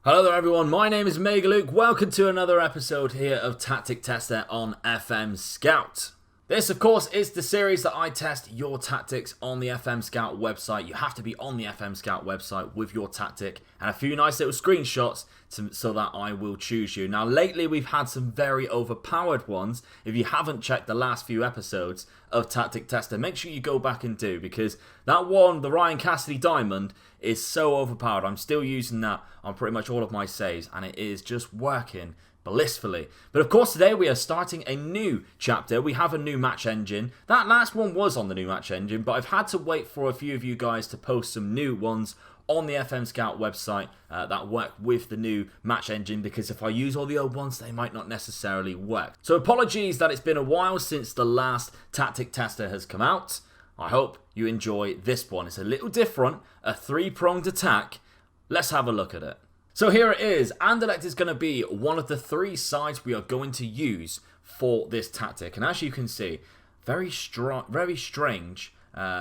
Hello there everyone, my name is Megaluke. Welcome to another episode here of Tactic Tester on FM Scout. This of course is the series that I test your tactics on the FM Scout website. You have to be on the FM Scout website with your tactic and a few nice little screenshots so that I will choose you. Now lately we've had some very overpowered ones. If you haven't checked the last few episodes of Tactic Tester, make sure you go back and do, because that one, the Ryan Cassidy Diamond, is so overpowered. I'm still using that on pretty much all of my saves and it is just working blissfully. But of course today we are starting a new chapter. We have a new match engine. That last one was on the new match engine, but I've had to wait for a few of you guys to post some new ones on the FM Scout website that work with the new match engine, because if I use all the old ones they might not necessarily work. So apologies that it's been a while since the last Tactic Tester has come out. I hope you enjoy this one. It's a little different, a three-pronged attack. Let's have a look at it. So here it is. Anderlecht is going to be one of the three sides we are going to use for this tactic. And as you can see, very strange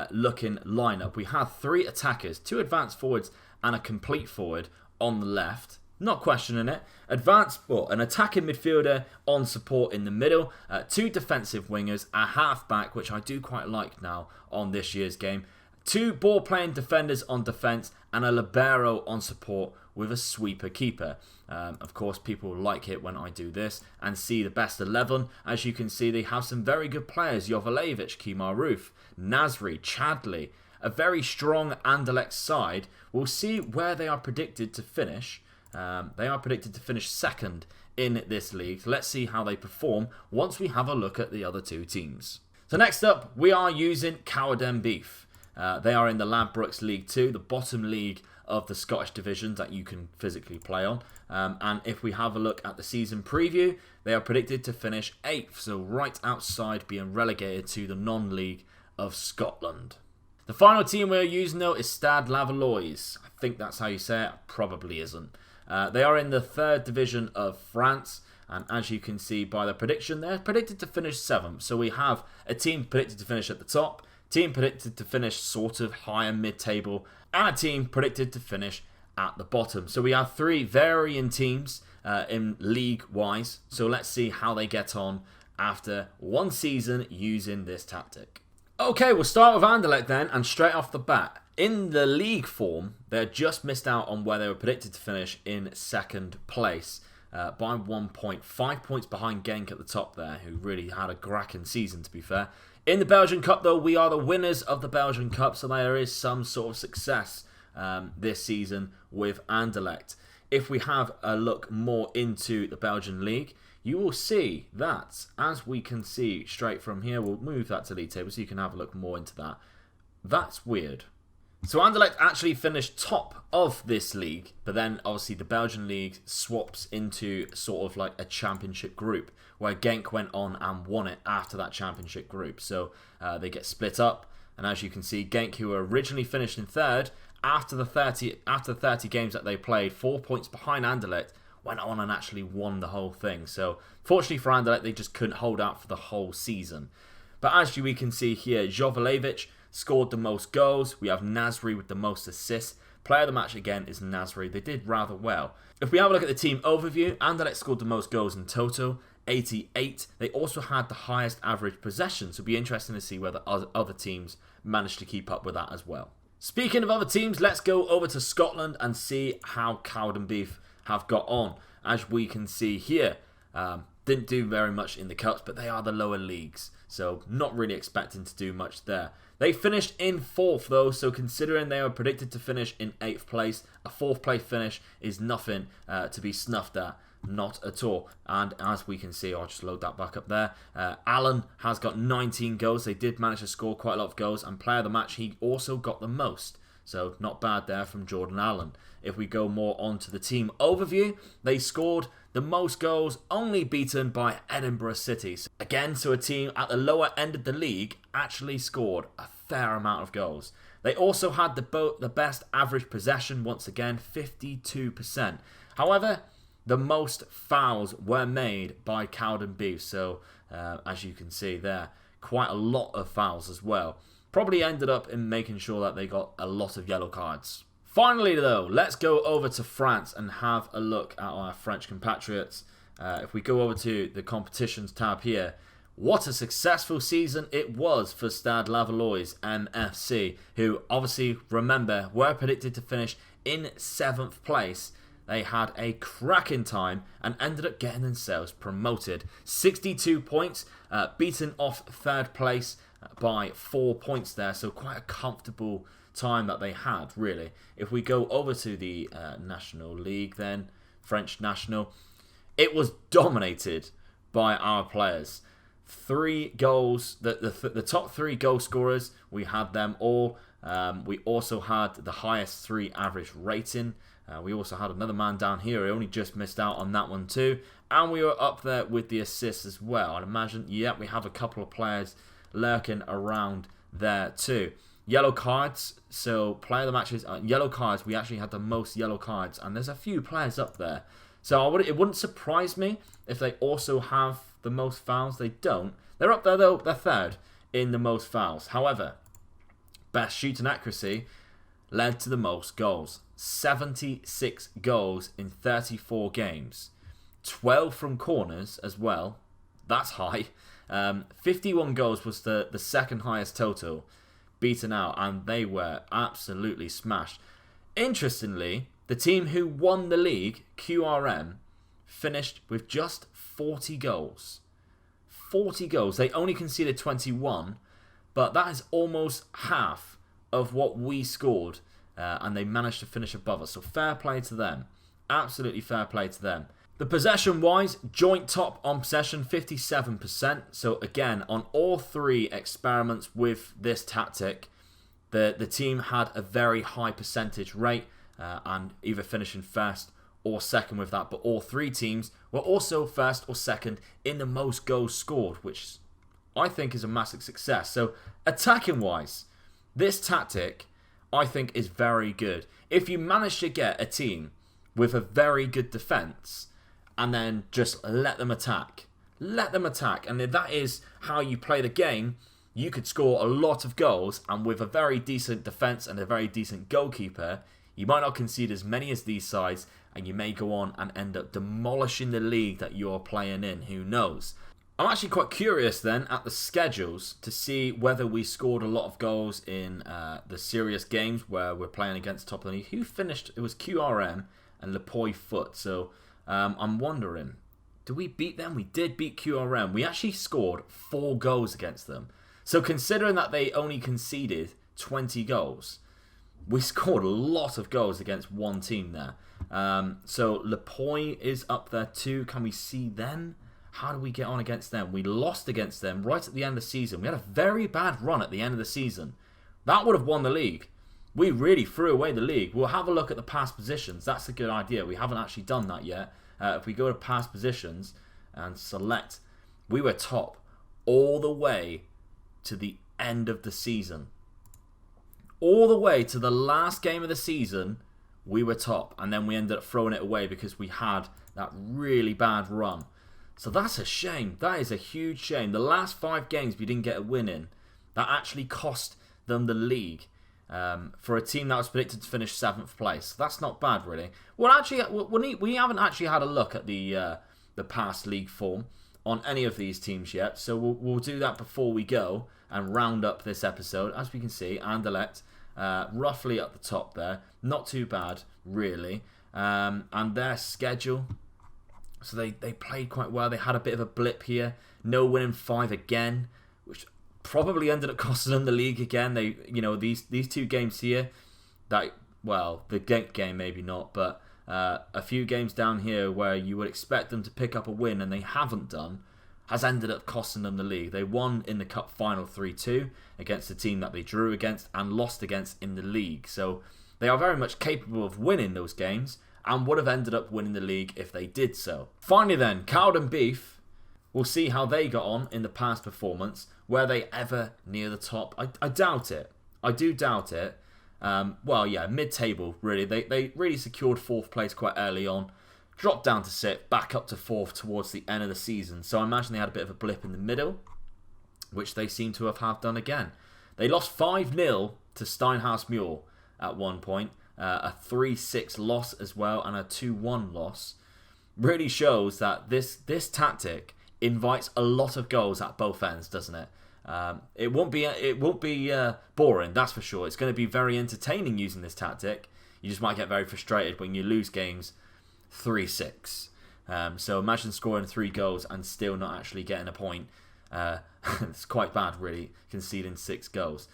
looking lineup. We have three attackers, two advanced forwards and a complete forward on the left. Not questioning it. An attacking midfielder on support in the middle, two defensive wingers, a half-back, which I do quite like now on this year's game, two ball-playing defenders on defence, and a libero on support with a sweeper keeper. Of course, people like it when I do this and see the best 11. As you can see, they have some very good players. Jovanovic, Kemar Roof, Nasri, Chadley. A very strong Anderlecht side. We'll see where they are predicted to finish. They are predicted to finish second in this league. So let's see how they perform once we have a look at the other two teams. So next up, we are using Cowden Beef. They are in the Ladbrokes League 2, the bottom league of the Scottish divisions that you can physically play on. And if we have a look at the season preview, they are predicted to finish 8th, so right outside being relegated to the non-league of Scotland. The final team we're using though is Stade Lavallois. I think that's how you say it, probably isn't. They are in the 3rd division of France, and as you can see by the prediction, they're predicted to finish 7th. So we have a team predicted to finish at the top, team predicted to finish sort of higher mid-table, and a team predicted to finish at the bottom. So we have three varying teams in league-wise. So let's see how they get on after one season using this tactic. Okay, we'll start with Anderlecht then, and straight off the bat, in the league form, they just missed out on where they were predicted to finish in 2nd place by 1 point. 5 points behind Genk at the top there, who really had a cracking season, to be fair. In the Belgian Cup, though, we are the winners of the Belgian Cup, so there is some sort of success this season with Anderlecht. If we have a look more into the Belgian League, you will see that, as we can see straight from here, we'll move that to league table so you can have a look more into that. That's weird. So Anderlecht actually finished top of this league, but then obviously the Belgian league swaps into sort of like a championship group, where Genk went on and won it after that championship group. So they get split up, and as you can see, Genk, who were originally finished in 3rd, after the 30 games that they played, 4 points behind Anderlecht, went on and actually won the whole thing. So fortunately for Anderlecht, they just couldn't hold out for the whole season. But as we can see here, Jovanovic scored the most goals. We have Nasri with the most assists. Player of the match again is Nasri. They did rather well. If we have a look at the team overview, Anderlecht scored the most goals in total, 88. They also had the highest average possession, so it'll be interesting to see whether other teams managed to keep up with that as well. Speaking of other teams, let's go over to Scotland and see how Cowden Beef have got on. As we can see here, didn't do very much in the cups, but they are the lower leagues, so not really expecting to do much there. They finished in 4th though, so considering they were predicted to finish in 8th place, a 4th place finish is nothing to be snuffed at. Not at all. And as we can see, I'll just load that back up there. Allen has got 19 goals. They did manage to score quite a lot of goals, and player of the match, he also got the most. So not bad there from Jordan Allen. If we go more onto the team overview, they scored the most goals, only beaten by Edinburgh City. Again, so a team at the lower end of the league actually scored a fair amount of goals. They also had the best average possession, once again, 52%. However, the most fouls were made by Cowden Beef, so as you can see there, quite a lot of fouls as well. Probably ended up in making sure that they got a lot of yellow cards. Finally, though, let's go over to France and have a look at our French compatriots. If we go over to the competitions tab here, what a successful season it was for Stade Lavallois MFC, who obviously, remember, were predicted to finish in 7th place. They had a cracking time and ended up getting themselves promoted. 62 points, beaten off 3rd place by 4 points there, so quite a comfortable time that they had, really. If we go over to the National League then, French National, it was dominated by our players. 3 goals, the top 3 goal scorers, we had them all. We also had the highest 3 average rating. We also had another man down here who only just missed out on that one too. And we were up there with the assists as well. I'd imagine, yeah, we have a couple of players lurking around there too. Yellow cards, so player of the matches, yellow cards, we actually had the most yellow cards. And there's a few players up there. So it wouldn't surprise me if they also have the most fouls. They don't. They're up there though, they're 3rd in the most fouls. However, best shooting accuracy led to the most goals. 76 goals in 34 games. 12 from corners as well. That's high. 51 goals was the second highest total beaten out, and they were absolutely smashed. Interestingly, the team who won the league, QRM, finished with just 40 goals. 40 goals. They only conceded 21, but that is almost half of what we scored, and they managed to finish above us. So fair play to them. Absolutely fair play to them. The possession-wise, joint top on possession, 57%. So again, on all 3 experiments with this tactic, the team had a very high percentage rate, and either finishing 1st or 2nd with that. But all 3 teams were also 1st or 2nd in the most goals scored, which I think is a massive success. So attacking-wise, this tactic, I think, is very good. If you manage to get a team with a very good defence and then just let them attack, and if that is how you play the game, you could score a lot of goals, and with a very decent defence and a very decent goalkeeper, you might not concede as many as these sides, and you may go on and end up demolishing the league that you're playing in. Who knows? I'm actually quite curious then at the schedules to see whether we scored a lot of goals in the serious games where we're playing against top of the league. Who finished? It was QRM and Le Puy Foot. So I'm wondering, do we beat them? We did beat QRM. We actually scored 4 goals against them. So considering that they only conceded 20 goals, we scored a lot of goals against one team there. So Le Puy is up there too. Can we see them? How do we get on against them? We lost against them right at the end of the season. We had a very bad run at the end of the season. That would have won the league. We really threw away the league. We'll have a look at the past positions. That's a good idea. We haven't actually done that yet. If we go to past positions and select, we were top all the way to the end of the season. All the way to the last game of the season, we were top. And then we ended up throwing it away because we had that really bad run. So that's a shame. That is a huge shame. The last 5 games we didn't get a win in. That actually cost them the league for a team that was predicted to finish 7th place. That's not bad, really. Well, actually, we haven't actually had a look at the past league form on any of these teams yet. So we'll do that before we go and round up this episode. As we can see, Anderlecht roughly at the top there. Not too bad, really. And their schedule... So they played quite well. They had a bit of a blip here. No winning 5 again, which probably ended up costing them the league again. These 2 games here, the Genk game maybe not, but a few games down here where you would expect them to pick up a win and they haven't done, has ended up costing them the league. They won in the cup final 3-2 against a team that they drew against and lost against in the league. So they are very much capable of winning those games, and would have ended up winning the league if they did so. Finally then, Cowden Beef, we'll see how they got on in the past performance. Were they ever near the top? I doubt it. I do doubt it. Mid-table, really. They really secured 4th place quite early on. Dropped down to 6th, back up to 4th towards the end of the season. So I imagine they had a bit of a blip in the middle, which they seem to have done again. They lost 5-0 to Steinhaus Muir at one point. a 3-6 loss as well, and a 2-1 loss, really shows that this tactic invites a lot of goals at both ends, doesn't it? It won't be boring, that's for sure. It's going to be very entertaining using this tactic. You just might get very frustrated when you lose games 3-6. So imagine scoring 3 goals and still not actually getting a point. It's quite bad, really, conceding 6 goals.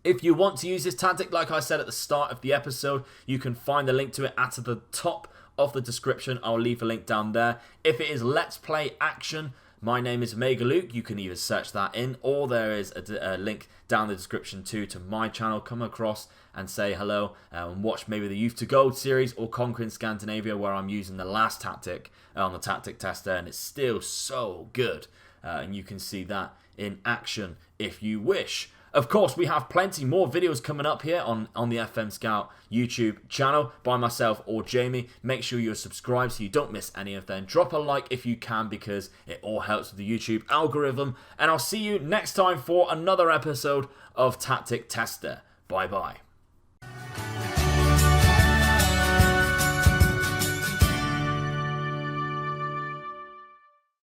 If you want to use this tactic, like I said at the start of the episode, you can find the link to it at the top of the description. I'll leave a link down there. If it is Let's Play Action, my name is Mega Luke. You can either search that in, or there is a link down the description too to my channel. Come across and say hello and watch maybe the Youth to Gold series or Conquering Scandinavia, where I'm using the last tactic on the tactic tester, and it's still so good. And you can see that in action if you wish. Of course, we have plenty more videos coming up here on the FM Scout YouTube channel by myself or Jamie. Make sure you're subscribed so you don't miss any of them. Drop a like if you can, because it all helps with the YouTube algorithm. And I'll see you next time for another episode of Tactic Tester. Bye-bye.